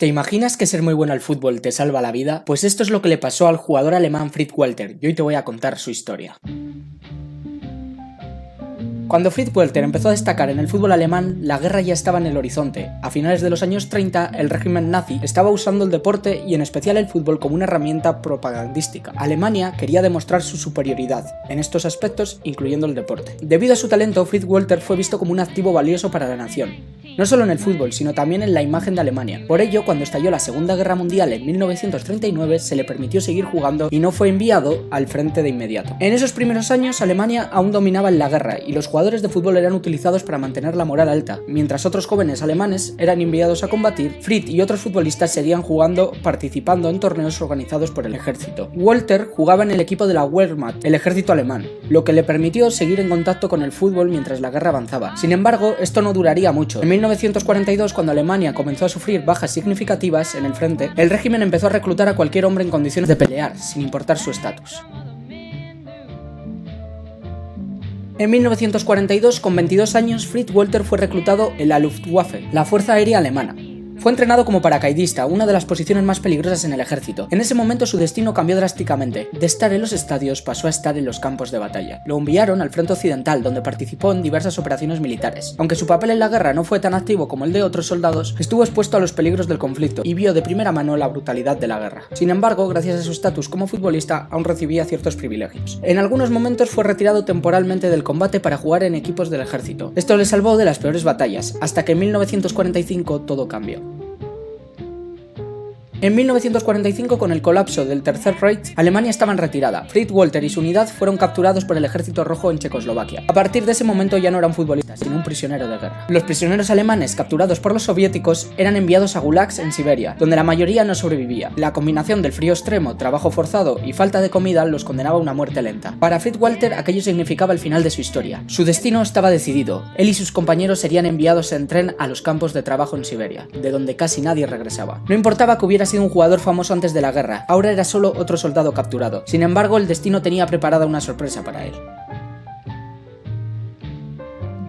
¿Te imaginas que ser muy bueno al fútbol te salva la vida? Pues esto es lo que le pasó al jugador alemán Fritz Walter y hoy te voy a contar su historia. Cuando Fritz Walter empezó a destacar en el fútbol alemán, la guerra ya estaba en el horizonte. A finales de los años 30, el régimen nazi estaba usando el deporte y en especial el fútbol como una herramienta propagandística. Alemania quería demostrar su superioridad en estos aspectos, incluyendo el deporte. Debido a su talento, Fritz Walter fue visto como un activo valioso para la nación. No solo en el fútbol, sino también en la imagen de Alemania. Por ello, cuando estalló la Segunda Guerra Mundial en 1939, se le permitió seguir jugando y no fue enviado al frente de inmediato. En esos primeros años, Alemania aún dominaba en la guerra y los jugadores de fútbol eran utilizados para mantener la moral alta. Mientras otros jóvenes alemanes eran enviados a combatir, Fritz y otros futbolistas seguían jugando, participando en torneos organizados por el ejército. Walter jugaba en el equipo de la Wehrmacht, el ejército alemán, lo que le permitió seguir en contacto con el fútbol mientras la guerra avanzaba. Sin embargo, esto no duraría mucho. En 1942, cuando Alemania comenzó a sufrir bajas significativas en el frente, el régimen empezó a reclutar a cualquier hombre en condiciones de pelear, sin importar su estatus. En 1942, con 22 años, Fritz Walter fue reclutado en la Luftwaffe, la Fuerza Aérea Alemana. Fue entrenado como paracaidista, una de las posiciones más peligrosas en el ejército. En ese momento su destino cambió drásticamente. De estar en los estadios pasó a estar en los campos de batalla. Lo enviaron al frente occidental, donde participó en diversas operaciones militares. Aunque su papel en la guerra no fue tan activo como el de otros soldados, estuvo expuesto a los peligros del conflicto y vio de primera mano la brutalidad de la guerra. Sin embargo, gracias a su estatus como futbolista, aún recibía ciertos privilegios. En algunos momentos fue retirado temporalmente del combate para jugar en equipos del ejército. Esto le salvó de las peores batallas, hasta que en 1945 todo cambió. En 1945, con el colapso del Tercer Reich, Alemania estaba en retirada. Fritz Walter y su unidad fueron capturados por el Ejército Rojo en Checoslovaquia. A partir de ese momento ya no era un futbolista, sino un prisionero de guerra. Los prisioneros alemanes capturados por los soviéticos eran enviados a gulags en Siberia, donde la mayoría no sobrevivía. La combinación del frío extremo, trabajo forzado y falta de comida los condenaba a una muerte lenta. Para Fritz Walter aquello significaba el final de su historia. Su destino estaba decidido. Él y sus compañeros serían enviados en tren a los campos de trabajo en Siberia, de donde casi nadie regresaba. No importaba que hubiera sido un jugador famoso antes de la guerra, ahora era solo otro soldado capturado. Sin embargo, el destino tenía preparada una sorpresa para él.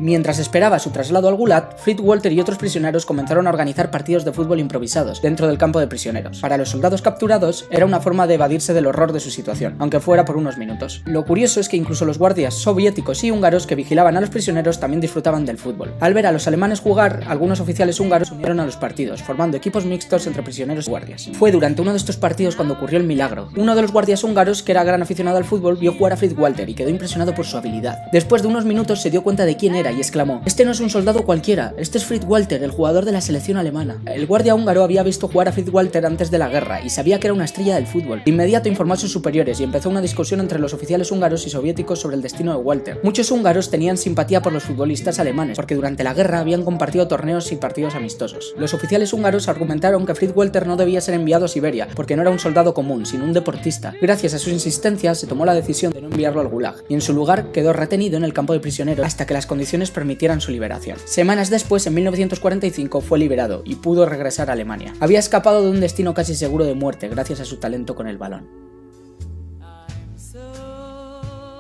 Mientras esperaba su traslado al Gulag, Fritz Walter y otros prisioneros comenzaron a organizar partidos de fútbol improvisados dentro del campo de prisioneros. Para los soldados capturados, era una forma de evadirse del horror de su situación, aunque fuera por unos minutos. Lo curioso es que incluso los guardias soviéticos y húngaros que vigilaban a los prisioneros también disfrutaban del fútbol. Al ver a los alemanes jugar, algunos oficiales húngaros se unieron a los partidos, formando equipos mixtos entre prisioneros y guardias. Fue durante uno de estos partidos cuando ocurrió el milagro. Uno de los guardias húngaros, que era gran aficionado al fútbol, vio jugar a Fritz Walter y quedó impresionado por su habilidad. Después de unos minutos se dio cuenta de quién era y exclamó: "Este no es un soldado cualquiera, este es Fritz Walter, el jugador de la selección alemana". El guardia húngaro había visto jugar a Fritz Walter antes de la guerra y sabía que era una estrella del fútbol. De inmediato informó a sus superiores y empezó una discusión entre los oficiales húngaros y soviéticos sobre el destino de Walter. Muchos húngaros tenían simpatía por los futbolistas alemanes, porque durante la guerra habían compartido torneos y partidos amistosos. Los oficiales húngaros argumentaron que Fritz Walter no debía ser enviado a Siberia, porque no era un soldado común, sino un deportista. Gracias a su insistencia se tomó la decisión de no enviarlo al Gulag, y en su lugar quedó retenido en el campo de prisioneros hasta que las condiciones permitieran su liberación. Semanas después, en 1945, fue liberado y pudo regresar a Alemania. Había escapado de un destino casi seguro de muerte gracias a su talento con el balón.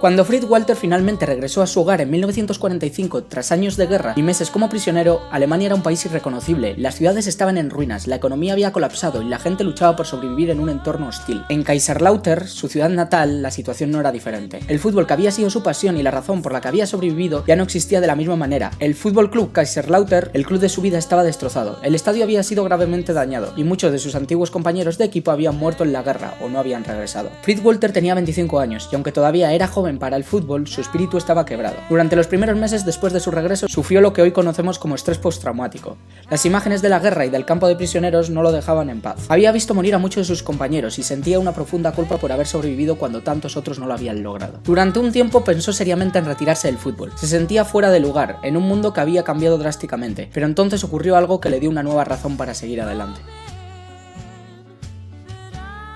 Cuando Fritz Walter finalmente regresó a su hogar en 1945, tras años de guerra y meses como prisionero, Alemania era un país irreconocible, las ciudades estaban en ruinas, la economía había colapsado y la gente luchaba por sobrevivir en un entorno hostil. En Kaiserslautern, su ciudad natal, la situación no era diferente. El fútbol, que había sido su pasión y la razón por la que había sobrevivido, ya no existía de la misma manera. El Fútbol Club Kaiserslautern, el club de su vida, estaba destrozado. El estadio había sido gravemente dañado y muchos de sus antiguos compañeros de equipo habían muerto en la guerra o no habían regresado. Fritz Walter tenía 25 años y aunque todavía era joven para el fútbol, su espíritu estaba quebrado. Durante los primeros meses después de su regreso, sufrió lo que hoy conocemos como estrés postraumático. Las imágenes de la guerra y del campo de prisioneros no lo dejaban en paz. Había visto morir a muchos de sus compañeros y sentía una profunda culpa por haber sobrevivido cuando tantos otros no lo habían logrado. Durante un tiempo pensó seriamente en retirarse del fútbol. Se sentía fuera de lugar, en un mundo que había cambiado drásticamente, pero entonces ocurrió algo que le dio una nueva razón para seguir adelante.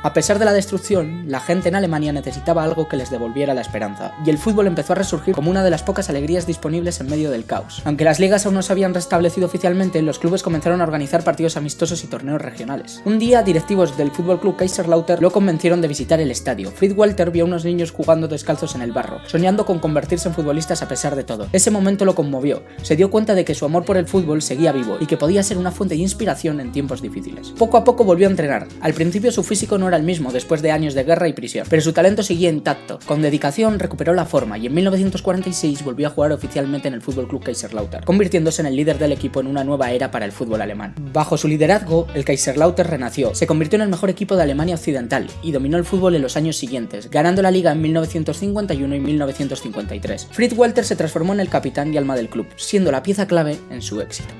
A pesar de la destrucción, la gente en Alemania necesitaba algo que les devolviera la esperanza, y el fútbol empezó a resurgir como una de las pocas alegrías disponibles en medio del caos. Aunque las ligas aún no se habían restablecido oficialmente, los clubes comenzaron a organizar partidos amistosos y torneos regionales. Un día, directivos del Fútbol Club Kaiserslautern lo convencieron de visitar el estadio. Fritz Walter vio a unos niños jugando descalzos en el barro, soñando con convertirse en futbolistas a pesar de todo. Ese momento lo conmovió. Se dio cuenta de que su amor por el fútbol seguía vivo y que podía ser una fuente de inspiración en tiempos difíciles. Poco a poco volvió a entrenar. Al principio su físico no era el mismo después de años de guerra y prisión, pero su talento seguía intacto. Con dedicación recuperó la forma y en 1946 volvió a jugar oficialmente en el Fútbol Club Kaiserslautern, convirtiéndose en el líder del equipo en una nueva era para el fútbol alemán. Bajo su liderazgo, el Kaiserslautern renació, se convirtió en el mejor equipo de Alemania Occidental y dominó el fútbol en los años siguientes, ganando la liga en 1951 y 1953. Fritz Walter se transformó en el capitán y alma del club, siendo la pieza clave en su éxito.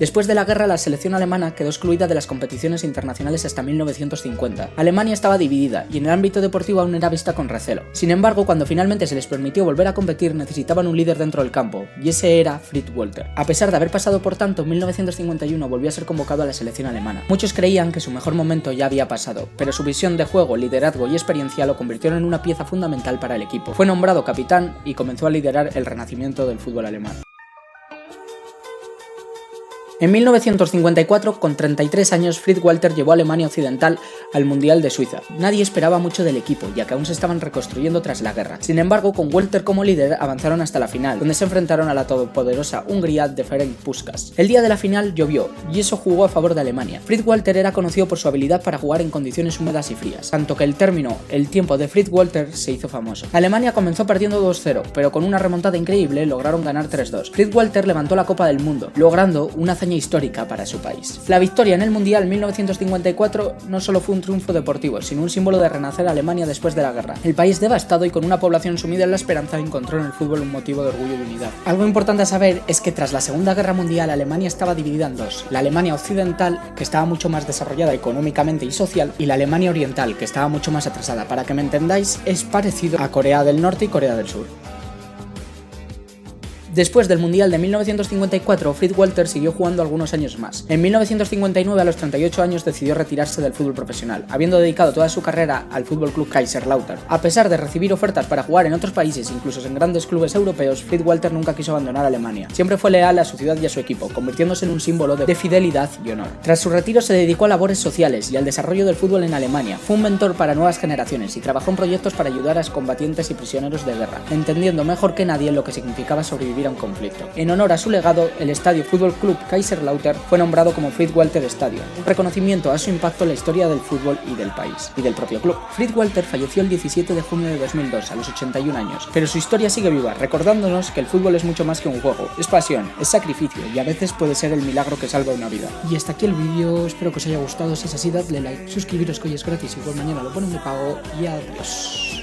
Después de la guerra, la selección alemana quedó excluida de las competiciones internacionales hasta 1950. Alemania estaba dividida y en el ámbito deportivo aún era vista con recelo. Sin embargo, cuando finalmente se les permitió volver a competir, necesitaban un líder dentro del campo, y ese era Fritz Walter. A pesar de haber pasado por tanto, en 1951 volvió a ser convocado a la selección alemana. Muchos creían que su mejor momento ya había pasado, pero su visión de juego, liderazgo y experiencia lo convirtieron en una pieza fundamental para el equipo. Fue nombrado capitán y comenzó a liderar el renacimiento del fútbol alemán. En 1954, con 33 años, Fritz Walter llevó a Alemania Occidental al Mundial de Suiza. Nadie esperaba mucho del equipo, ya que aún se estaban reconstruyendo tras la guerra. Sin embargo, con Walter como líder, avanzaron hasta la final, donde se enfrentaron a la todopoderosa Hungría de Ferenc Puskás. El día de la final llovió, y eso jugó a favor de Alemania. Fritz Walter era conocido por su habilidad para jugar en condiciones húmedas y frías, tanto que el término "el tiempo de Fritz Walter" se hizo famoso. Alemania comenzó perdiendo 2-0, pero con una remontada increíble lograron ganar 3-2. Fritz Walter levantó la Copa del Mundo, logrando una hazaña histórica para su país. La victoria en el Mundial 1954 no solo fue un triunfo deportivo, sino un símbolo de renacer a Alemania después de la guerra. El país devastado y con una población sumida en la esperanza encontró en el fútbol un motivo de orgullo y unidad. Algo importante a saber es que tras la Segunda Guerra Mundial Alemania estaba dividida en dos: la Alemania occidental, que estaba mucho más desarrollada económicamente y social, y la Alemania oriental, que estaba mucho más atrasada. Para que me entendáis, es parecido a Corea del Norte y Corea del Sur. Después del Mundial de 1954, Fritz Walter siguió jugando algunos años más. En 1959, a los 38 años, decidió retirarse del fútbol profesional, habiendo dedicado toda su carrera al Fútbol Club Kaiserslautern. A pesar de recibir ofertas para jugar en otros países, incluso en grandes clubes europeos, Fritz Walter nunca quiso abandonar Alemania. Siempre fue leal a su ciudad y a su equipo, convirtiéndose en un símbolo de fidelidad y honor. Tras su retiro se dedicó a labores sociales y al desarrollo del fútbol en Alemania. Fue un mentor para nuevas generaciones y trabajó en proyectos para ayudar a combatientes y prisioneros de guerra, entendiendo mejor que nadie lo que significaba sobrevivir a un conflicto. En honor a su legado, el estadio Fútbol Club Kaiserslautern fue nombrado como Fritz Walter Stadion, un reconocimiento a su impacto en la historia del fútbol y del país, y del propio club. Fritz Walter falleció el 17 de junio de 2002, a los 81 años, pero su historia sigue viva, recordándonos que el fútbol es mucho más que un juego, es pasión, es sacrificio, y a veces puede ser el milagro que salva una vida. Y hasta aquí el vídeo, espero que os haya gustado. Si es así, dadle like, suscribiros que hoy es gratis, igual mañana lo ponen de pago, y adiós.